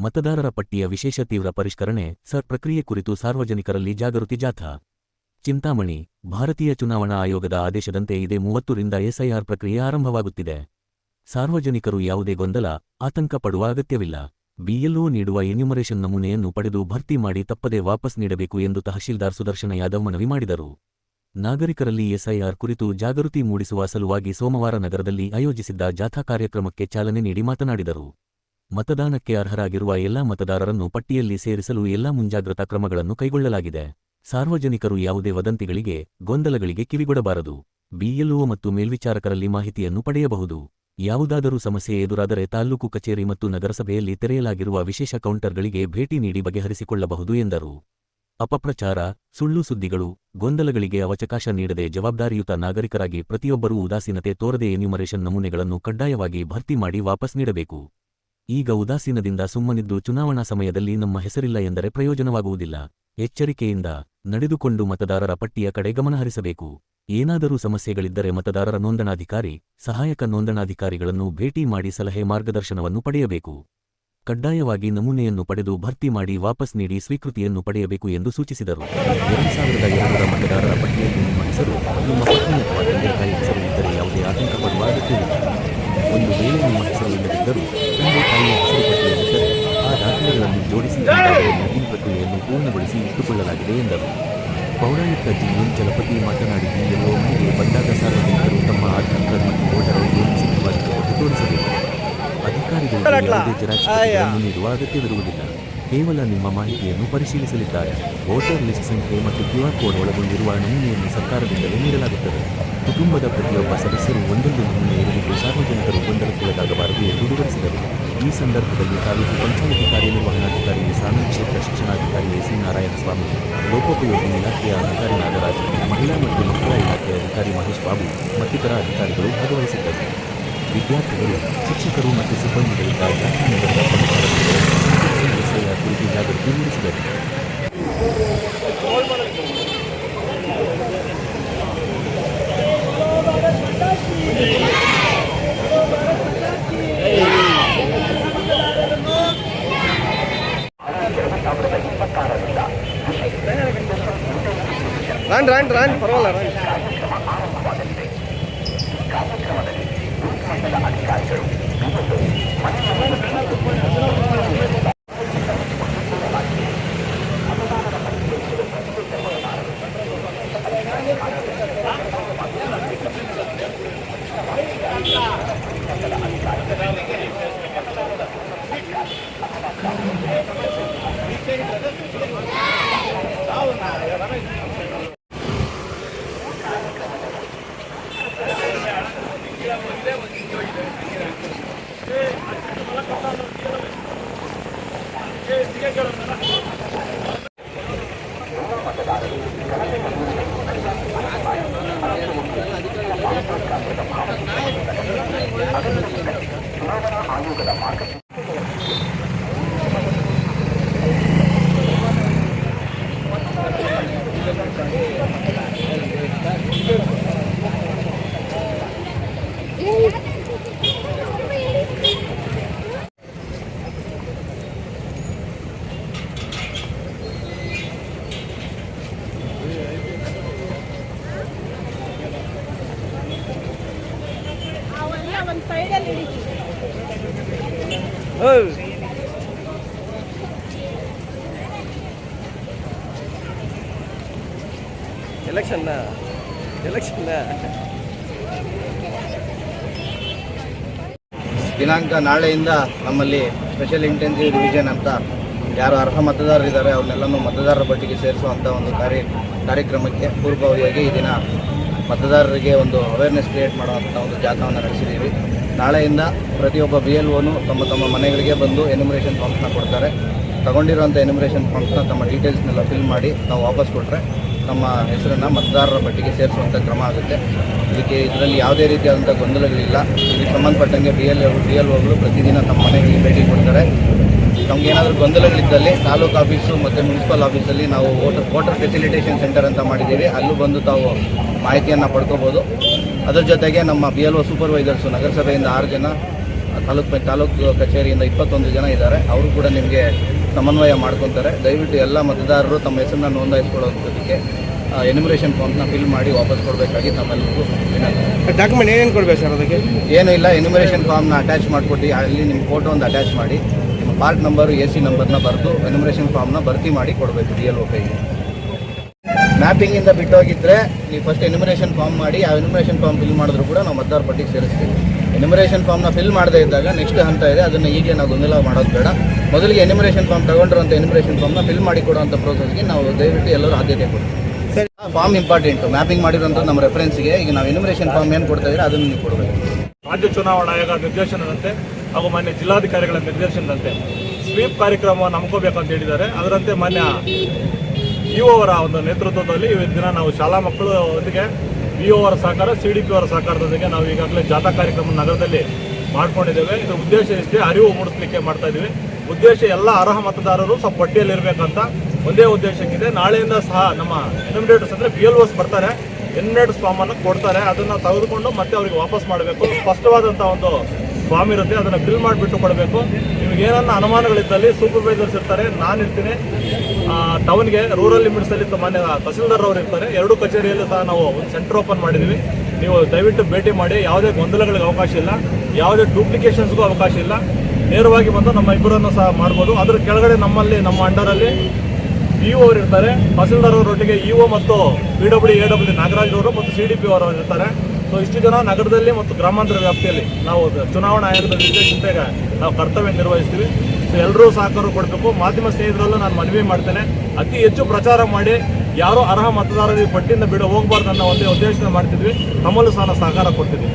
ಮತದಾರರ ಪಟ್ಟಿಯ ವಿಶೇಷ ತೀವ್ರ ಪರಿಷ್ಕರಣೆ ಪ್ರಕ್ರಿಯೆ ಕುರಿತು ಸಾರ್ವಜನಿಕರಲ್ಲಿ ಜಾಗೃತಿ ಜಾಥಾ. ಚಿಂತಾಮಣಿ. ಭಾರತೀಯ ಚುನಾವಣಾ ಆಯೋಗದ ಆದೇಶದಂತೆ ಇದೇ 30ರಿಂದ ಎಸ್ಐಆರ್ ಪ್ರಕ್ರಿಯೆ ಆರಂಭವಾಗುತ್ತಿದೆ. ಸಾರ್ವಜನಿಕರು ಯಾವುದೇ ಗೊಂದಲ, ಆತಂಕ ಪಡುವ ಅಗತ್ಯವಿಲ್ಲ. ಬಿಎಲ್ಒ ನೀಡುವ ಎನ್ಯುಮರೇಷನ್ ನಮೂನೆಯನ್ನು ಪಡೆದು ಭರ್ತಿ ಮಾಡಿ ತಪ್ಪದೆ ವಾಪಸ್ ನೀಡಬೇಕು ಎಂದು ತಹಶೀಲ್ದಾರ್ ಸುದರ್ಶನ ಯಾದವ್ ಮನವಿ ಮಾಡಿದರು. ನಾಗರಿಕರಲ್ಲಿ ಎಸ್ಐಆರ್ ಕುರಿತು ಜಾಗೃತಿ ಮೂಡಿಸುವ ಸಲುವಾಗಿ ಸೋಮವಾರ ನಗರದಲ್ಲಿ ಆಯೋಜಿಸಿದ್ದ ಜಾಥಾ ಕಾರ್ಯಕ್ರಮಕ್ಕೆ ಚಾಲನೆ ನೀಡಿ ಮಾತನಾಡಿದರು. ಮತದಾನಕ್ಕೆ ಅರ್ಹರಾಗಿರುವ ಎಲ್ಲಾ ಮತದಾರರನ್ನು ಪಟ್ಟಿಯಲ್ಲಿ ಸೇರಿಸಲು ಎಲ್ಲಾ ಮುಂಜಾಗ್ರತಾ ಕ್ರಮಗಳನ್ನು ಕೈಗೊಳ್ಳಲಾಗಿದೆ. ಸಾರ್ವಜನಿಕರು ಯಾವುದೇ ವದಂತಿಗಳಿಗೆ, ಗೊಂದಲಗಳಿಗೆ ಕಿವಿಗೊಡಬಾರದು. ಬಿಎಲ್ಒ ಮತ್ತು ಮೇಲ್ವಿಚಾರಕರಲ್ಲಿ ಮಾಹಿತಿಯನ್ನು ಪಡೆಯಬಹುದು. ಯಾವುದಾದರೂ ಸಮಸ್ಯೆ ಎದುರಾದರೆ ತಾಲ್ಲೂಕು ಕಚೇರಿ ಮತ್ತು ನಗರಸಭೆಯಲ್ಲಿ ತೆರೆಯಲಾಗಿರುವ ವಿಶೇಷ ಕೌಂಟರ್ಗಳಿಗೆ ಭೇಟಿ ನೀಡಿ ಬಗೆಹರಿಸಿಕೊಳ್ಳಬಹುದು ಎಂದರು. ಅಪಪ್ರಚಾರ, ಸುಳ್ಳು ಸುದ್ದಿಗಳು, ಗೊಂದಲಗಳಿಗೆ ಅವಕಾಶ ನೀಡದೆ ಜವಾಬ್ದಾರಿಯುತ ನಾಗರಿಕರಾಗಿ ಪ್ರತಿಯೊಬ್ಬರೂ ಉದಾಸೀನತೆ ತೋರದೆ ಎನ್ಯುಮರೇಷನ್ ನಮೂನೆಗಳನ್ನು ಕಡ್ಡಾಯವಾಗಿ ಭರ್ತಿ ಮಾಡಿ ವಾಪಸ್ ನೀಡಬೇಕು. ಈಗ ಉದಾಸೀನದಿಂದ ಸುಮ್ಮನಿದ್ದು ಚುನಾವಣಾ ಸಮಯದಲ್ಲಿ ನಮ್ಮ ಹೆಸರಿಲ್ಲ ಎಂದರೆ ಪ್ರಯೋಜನವಾಗುವುದಿಲ್ಲ. ಎಚ್ಚರಿಕೆಯಿಂದ ನಡೆದುಕೊಂಡು ಮತದಾರರ ಪಟ್ಟಿಯ ಕಡೆ ಗಮನಹರಿಸಬೇಕು. ಏನಾದರೂ ಸಮಸ್ಯೆಗಳಿದ್ದರೆ ಮತದಾರರ ನೋಂದಣಾಧಿಕಾರಿ, ಸಹಾಯಕ ನೋಂದಣಾಧಿಕಾರಿಗಳನ್ನು ಭೇಟಿ ಮಾಡಿ ಸಲಹೆ ಮಾರ್ಗದರ್ಶನವನ್ನು ಪಡೆಯಬೇಕು. ಕಡ್ಡಾಯವಾಗಿ ನಮೂನೆಯನ್ನು ಪಡೆದು ಭರ್ತಿ ಮಾಡಿ ವಾಪಸ್ ನೀಡಿ ಸ್ವೀಕೃತಿಯನ್ನು ಪಡೆಯಬೇಕು ಎಂದು ಸೂಚಿಸಿದರು. 2002ರ ಮತದಾರರ ಪಟ್ಟಿಯಲ್ಲಿ ನಿಮ್ಮ ಹೆಸರು, ನಿಮ್ಮ ಪತ್ನಿ ಅಥವಾ ತಂದೆ-ತಾಯಿ ಹೆಸರು ಇದ್ದರೆ ಯಾವುದೇ ಆತಂಕ ಪಡುವ ಅಗತ್ಯವಿಲ್ಲ. ಒಂದು ವೇಳೆ ನಿಮ್ಮ ಹೆಸರು ಇಲ್ಲದಿದ್ದರೂ ತಂದೆ-ತಾಯಿಯ ಹೆಸರು ಪಟ್ಟಿಯಲ್ಲಿದ್ದರೆ ಆ ದಾಖಲೆಗಳನ್ನು ಜೋಡಿಸಿ ಈ ಪ್ರಕ್ರಿಯೆಯನ್ನು ಪೂರ್ಣಗೊಳಿಸಿ ಇಟ್ಟುಕೊಳ್ಳಲಾಗಿದೆ ಎಂದರು. ಪೌರಾಯುಕ್ತ ಜಿಎನ್ ಚಲಪತಿ ಮಾತನಾಡಿ, ಬಿಎಲ್ಒ ಮನೆಗೆ ಬಂದಾಗ ಸಾರ್ವಜನಿಕರು ತಮ್ಮ ಆಧಾರ್ ಕಾರ್ಡ್ ಮತ್ತು ವೋಟರ್ ಐಡಿಯನ್ನು ಸಿದ್ಧವಾಗಿ ತೋರಿಸಬೇಕು. ಅಧಿಕಾರಿಗಳಿಗೆ ಯಾವುದೇ ಜೆರಾಕ್ಸ್ ಪ್ರತಿಗಳನ್ನು ನೀಡುವ ಅಗತ್ಯವಿರುವುದಿಲ್ಲ. ಕೇವಲ ನಿಮ್ಮ ಮಾಹಿತಿಯನ್ನು ಪರಿಶೀಲಿಸಲಿದ್ದಾರೆ. ವೋಟರ್ ಲಿಸ್ಟ್ ಸಂಖ್ಯೆ ಮತ್ತು ಕ್ಯೂಆರ್ ಕೋಡ್ ಒಳಗೊಂಡಿರುವ ನಮೂನೆಯನ್ನು ಸರ್ಕಾರದಿಂದಲೇ ನೀಡಲಾಗುತ್ತದೆ. ಕುಟುಂಬದ ಪ್ರತಿಯೊಬ್ಬ ಸದಸ್ಯರು ಒಂದೊಂದು ನಮೂನೆ ಇರಲಿದ್ದು ಸಾರ್ವಜನಿಕರು ಗೊಂದಲಕ್ಕೊಳಗಾಗಬಾರದು ಎಂದು ವಿವರಿಸಿದರು. ಈ ಸಂದರ್ಭದಲ್ಲಿ ತಾಲೂಕು ಪಂಚಾಯಿತಿ ಕಾರ್ಯನಿರ್ವಹಣಾಧಿಕಾರಿ ಸಾನಂದ್, ಕ್ಷೇತ್ರ ಶಿಕ್ಷಣಾಧಿಕಾರಿ ಎಸಿ ನಾರಾಯಣಸ್ವಾಮಿ, ಲೋಕೋಪಯೋಗಿ ಇಲಾಖೆಯ ಅಧಿಕಾರಿ ನಾಗರಾಜ್, ಮಹಿಳಾ ಮತ್ತು ಮಕ್ಕಳ ಇಲಾಖೆಯ ಅಧಿಕಾರಿ ಮಹೇಶ್ ಬಾಬು ಮತ್ತಿತರ ಅಧಿಕಾರಿಗಳು ಭಾಗವಹಿಸಿದ್ದರು. ವಿದ್ಯಾರ್ಥಿಗಳು, ಶಿಕ್ಷಕರು ಮತ್ತು ಸಿಬ್ಬಂದಿಗಳಿಂದ ಜಾಥಾ ನಗರದ ಪ್ರಮುಖ ರಸ್ತೆಗಳಲ್ಲಿ ಎಸ್ಐಆರ್ ಕುರಿತು ಜಾಗೃತಿ ಮೂಡಿಸಿದರು. ರನ್ ಪರವಾಗಿಲ್ಲ. ಎಲೆಕ್ಷನ್ ದಿನಾಂಕ ನಾಳೆಯಿಂದ ನಮ್ಮಲ್ಲಿ ಸ್ಪೆಷಲ್ ಇಂಟೆನ್ಸಿವ್ ರಿವಿಷನ್ ಅಂತ ಯಾರು ಅರ್ಹ ಮತದಾರರಿದ್ದಾರೆ ಅವ್ರನ್ನೆಲ್ಲನೂ ಮತದಾರರ ಪಟ್ಟಿಗೆ ಸೇರಿಸುವಂಥ ಒಂದು ಕಾರ್ಯಕ್ರಮಕ್ಕೆ ಪೂರ್ವಭಾವಿಯಾಗಿ ಈ ದಿನ ಮತದಾರರಿಗೆ ಒಂದು ಅವೇರ್ನೆಸ್ ಕ್ರಿಯೇಟ್ ಮಾಡುವಂಥ ಒಂದು ಜಾಥಾವನ್ನು ನಡೆಸಿದ್ದೀವಿ. ನಾಳೆಯಿಂದ ಪ್ರತಿಯೊಬ್ಬ ಬಿಎಲ್ಒನು ತಮ್ಮ ಮನೆಗಳಿಗೆ ಬಂದು ಎನ್ಯುಮರೇಷನ್ ಫಾರ್ಮ್ಸ್ನ ಕೊಡ್ತಾರೆ. ತಗೊಂಡಿರುವಂಥ ಎನ್ಯುಮರೇಷನ್ ಫಾರ್ಮ್ಸ್ನ ತಮ್ಮ ಡೀಟೇಲ್ಸ್ನೆಲ್ಲ ಫಿಲ್ ಮಾಡಿ ನಾವು ವಾಪಸ್ ಕೊಟ್ಟರೆ ನಮ್ಮ ಹೆಸರನ್ನು ಮತದಾರರ ಪಟ್ಟಿಗೆ ಸೇರಿಸುವಂಥ ಕ್ರಮ ಆಗುತ್ತೆ. ಇದರಲ್ಲಿ ಯಾವುದೇ ರೀತಿಯಾದಂಥ ಗೊಂದಲಗಳಿಲ್ಲ. ಇದಕ್ಕೆ ಸಂಬಂಧಪಟ್ಟಂಗೆ ಬಿಎಲ್ಒಗಳು ಪ್ರತಿದಿನ ತಮ್ಮ ಮನೆಗಳಿಗೆ ಭೇಟಿ ಕೊಡ್ತಾರೆ. ನಮಗೇನಾದರೂ ಗೊಂದಲಗಳಿದ್ದಲ್ಲಿ ತಾಲೂಕು ಆಫೀಸು ಮತ್ತು ಮುನ್ಸಿಪಲ್ ಆಫೀಸಲ್ಲಿ ನಾವು ವೋಟರ್ ಫೆಸಿಲಿಟೇಷನ್ ಸೆಂಟರ್ ಅಂತ ಮಾಡಿದ್ದೀವಿ. ಅಲ್ಲೂ ಬಂದು ತಾವು ಮಾಹಿತಿಯನ್ನು ಪಡ್ಕೋಬೋದು. ಅದರ ಜೊತೆಗೆ ನಮ್ಮ ಬಿಎಲ್ಒ ಸೂಪರ್ವೈಸರ್ಸು ನಗರಸಭೆಯಿಂದ 6 ಜನ, ತಾಲೂಕು ಕಚೇರಿಯಿಂದ 21 ಜನ ಇದ್ದಾರೆ. ಅವರು ಕೂಡ ನಿಮಗೆ ಸಮನ್ವಯ ಮಾಡ್ಕೊತಾರೆ. ದಯವಿಟ್ಟು ಎಲ್ಲ ಮತದಾರರು ತಮ್ಮ ಹೆಸರನ್ನ ನೋಂದಾಯಿಸ್ಕೊಳ್ಳೋದಕ್ಕೆ ಎನ್ಯುಮರೇಷನ್ ಫಾರ್ಮ್ನ ಫಿಲ್ ಮಾಡಿ ವಾಪಸ್ ಕೊಡಬೇಕಾಗಿ ತಮ್ಮೆಲ್ಲರಿಗೂ ವಿನಂತಿ. ಡಾಕ್ಯುಮೆಂಟ್ ಏನೇನು ಕೊಡಬೇಕು ಸರ್ ಅದಕ್ಕೆ? ಏನೂ ಇಲ್ಲ, ಎನ್ಯುಮರೇಷನ್ ಫಾರ್ಮ್ನ ಅಟ್ಯಾಚ್ ಮಾಡಿಕೊಟ್ಟು ಅಲ್ಲಿ ನಿಮ್ಮ ಫೋಟೋ ಒಂದು ಅಟ್ಯಾಚ್ ಮಾಡಿ ನಿಮ್ಮ ಪಾರ್ಟ್ ನಂಬರು AC ನಂಬರ್ನ ಬರೆದು ಎನ್ಯುಮರೇಷನ್ ಫಾರ್ಮ್ನ ಭರ್ತಿ ಮಾಡಿ ಕೊಡಬೇಕು DLO ಕೈಗೆ. ಮ್ಯಾಪಿಂಗಿಂದ ಬಿಟ್ಟೋಗಿದ್ದರೆ ನೀವು ಫಸ್ಟ್ ಎನ್ಯುಮರೇಷನ್ ಫಾರ್ಮ್ ಮಾಡಿ ಆ ಎನ್ಯುಮರೇಷನ್ ಫಾರ್ಮ್ ಫಿಲ್ ಮಾಡಿದ್ರು ಕೂಡ ನಾವು ಮತದಾರ ಪಟ್ಟಿಗೆ ಸೇರಿಸ್ತೀವಿ. ಎನ್ಯುಮರೇಷನ್ ಫಾರ್ಮ್ನ ಫಿಲ್ ಮಾಡದೇ ಇದ್ದಾಗ ನೆಕ್ಸ್ಟ್ ಹಂತ ಇದೆ, ಅದನ್ನು ಈಗಲೇ ನಾವು ಗೊಂದಲ ಮಾಡೋದು ಬೇಡ. ಮೊದಲಿಗೆ ಎನ್ಯುಮರೇಷನ್ ಫಾರ್ಮ್ ತಗೊಂಡಿರುವಂಥ ಎನ್ಯುಮರೇಷನ್ ಫಾರ್ಮ್ನ ಫಿಲ್ ಮಾಡಿ ಕೊಡುವಂಥ ಪ್ರೋಸೆಸ್ಗೆ ನಾವು ದಯವಿಟ್ಟು ಎಲ್ಲರೂ ಆದ್ಯತೆ ಕೊಡ್ತೀವಿ. ಸರಿ, ಫಾರ್ಮ್ ಇಂಪಾರ್ಟೆಂಟು. ಮ್ಯಾಪಿಂಗ್ ಮಾಡಿರೋಂಥ ನಮ್ಮ ರೆಫರೆನ್ಸ್ಗೆ ಈಗ ನಾವು ಎನ್ಯುಮರೇಷನ್ ಫಾರ್ಮ್ ಏನು ಕೊಡ್ತಾ ಇದ್ದೀರಾ ಅದನ್ನು ನೀವು ಕೊಡಬೇಕು. ರಾಜ್ಯ ಚುನಾವಣಾ ಆಯೋಗ ನಿರ್ದೇಶನದಂತೆ ಹಾಗೂ ಮಾನ್ಯ ಜಿಲ್ಲಾಧಿಕಾರಿಗಳ ನಿರ್ದೇಶನದಂತೆ ಸ್ವೀಪ್ ಕಾರ್ಯಕ್ರಮವನ್ನು ಹಮ್ಮಿಕೋಬೇಕಂತ ಹೇಳಿದ್ದಾರೆ. ಅದರಂತೆ ಮಾನ್ಯ ಇಒ ಅವರ ಒಂದು ನೇತೃತ್ವದಲ್ಲಿ ಇವತ್ತು ದಿನ ನಾವು ಶಾಲಾ ಮಕ್ಕಳೊಂದಿಗೆ ಇಒ ಅವರ ಸಹಕಾರ, CDP ಅವರ ಸಹಕಾರದೊಂದಿಗೆ ನಾವು ಈಗಾಗಲೇ ಜಾಥಾ ಕಾರ್ಯಕ್ರಮ ನಗರದಲ್ಲಿ ಮಾಡ್ಕೊಂಡಿದ್ದೇವೆ. ಇದು ಉದ್ದೇಶ ಇಷ್ಟೇ, ಅರಿವು ಮೂಡಿಸಲಿಕ್ಕೆ ಮಾಡ್ತಾ ಇದ್ದೀವಿ. ಉದ್ದೇಶ ಎಲ್ಲ ಅರ್ಹ ಮತದಾರರು ಸ್ವಲ್ಪ ಪಟ್ಟಿಯಲ್ಲಿರಬೇಕಂತ ಒಂದೇ ಉದ್ದೇಶಕ್ಕಿದೆ. ನಾಳೆಯಿಂದ ಸಹ ನಮ್ಮ ಎನ್ಯುಮರೇಟರ್ಸ್ ಅಂದರೆ BLOs ಬರ್ತಾರೆ, ಎನ್ಯುಮರೇಟರ್ಸ್ ಫಾರ್ಮನ್ನು ಕೊಡ್ತಾರೆ. ಅದನ್ನು ತೆಗೆದುಕೊಂಡು ಮತ್ತೆ ಅವರಿಗೆ ವಾಪಸ್ ಮಾಡಬೇಕು. ಸ್ಪಷ್ಟವಾದಂಥ ಒಂದು ಫಾರ್ಮ್ ಇರುತ್ತೆ, ಅದನ್ನು ಫಿಲ್ ಮಾಡಿಬಿಟ್ಟು ಕೊಡಬೇಕು. ನಿಮಗೆ ಏನನ್ನ ಅನುಮಾನಗಳಿದ್ದಲ್ಲಿ ಸೂಪರ್ವೈಸರ್ಸ್ ಇರ್ತಾರೆ, ನಾನು ಇರ್ತೀನಿ. ಟೌನ್ಗೆ ರೂರಲ್ ಲಿಮಿಟ್ಸಲ್ಲಿ ಮಾನ್ಯ ತಹಸೀಲ್ದಾರ್ ಅವರು ಇರ್ತಾರೆ. ಎರಡೂ ಕಚೇರಿಯಲ್ಲೂ ಸಹ ನಾವು ಒಂದು ಸೆಂಟರ್ ಓಪನ್ ಮಾಡಿದ್ದೀವಿ. ನೀವು ದಯವಿಟ್ಟು ಭೇಟಿ ಮಾಡಿ. ಯಾವುದೇ ಗೊಂದಲಗಳಿಗೆ ಅವಕಾಶ ಇಲ್ಲ, ಯಾವುದೇ ಡೂಪ್ಲಿಕೇಶನ್ಸ್ಗೂ ಅವಕಾಶ ಇಲ್ಲ. ನೇರವಾಗಿ ಬಂದು ನಮ್ಮ ಇಬ್ಬರನ್ನು ಸಹ ಮಾಡ್ಬೋದು. ಅದರ ಕೆಳಗಡೆ ನಮ್ಮ ಅಂಡರಲ್ಲಿ PO ಅವರು ಇರ್ತಾರೆ, ತಹಸೀಲ್ದಾರ್ ಅವರೊಟ್ಟಿಗೆ EO ಮತ್ತು PWD AWD ನಾಗರಾಜ್ ಅವರು ಮತ್ತು CDP ಅವರು ಇರ್ತಾರೆ. ಸೊ ಇಷ್ಟು ಜನ ನಗರದಲ್ಲಿ ಮತ್ತು ಗ್ರಾಮಾಂತರ ವ್ಯಾಪ್ತಿಯಲ್ಲಿ ನಾವು ಚುನಾವಣಾ ಆಯೋಗದ ನಿರ್ದೇಶನತೆಗೆ ನಾವು ಕರ್ತವ್ಯ ನಿರ್ವಹಿಸ್ತೀವಿ. ಸೊ ಎಲ್ಲರೂ ಸಹಕಾರ ಕೊಡಬೇಕು. ಮಾಧ್ಯಮ ಸ್ನೇಹಿತರಲ್ಲೂ ನಾನು ಮನವಿ ಮಾಡ್ತೇನೆ, ಅತಿ ಹೆಚ್ಚು ಪ್ರಚಾರ ಮಾಡಿ ಯಾರೋ ಅರ್ಹ ಮತದಾರರಿಗೆ ಪಟ್ಟಿಯಿಂದ ಹೋಗಬಾರ್ದು ಅನ್ನೋ ಒಂದೇ ಉದ್ದೇಶನ ಮಾಡ್ತಿದ್ವಿ. ತಮ್ಮಲ್ಲೂ ಸಹ ಸಹಕಾರ ಕೊಡ್ತಿದ್ವಿ.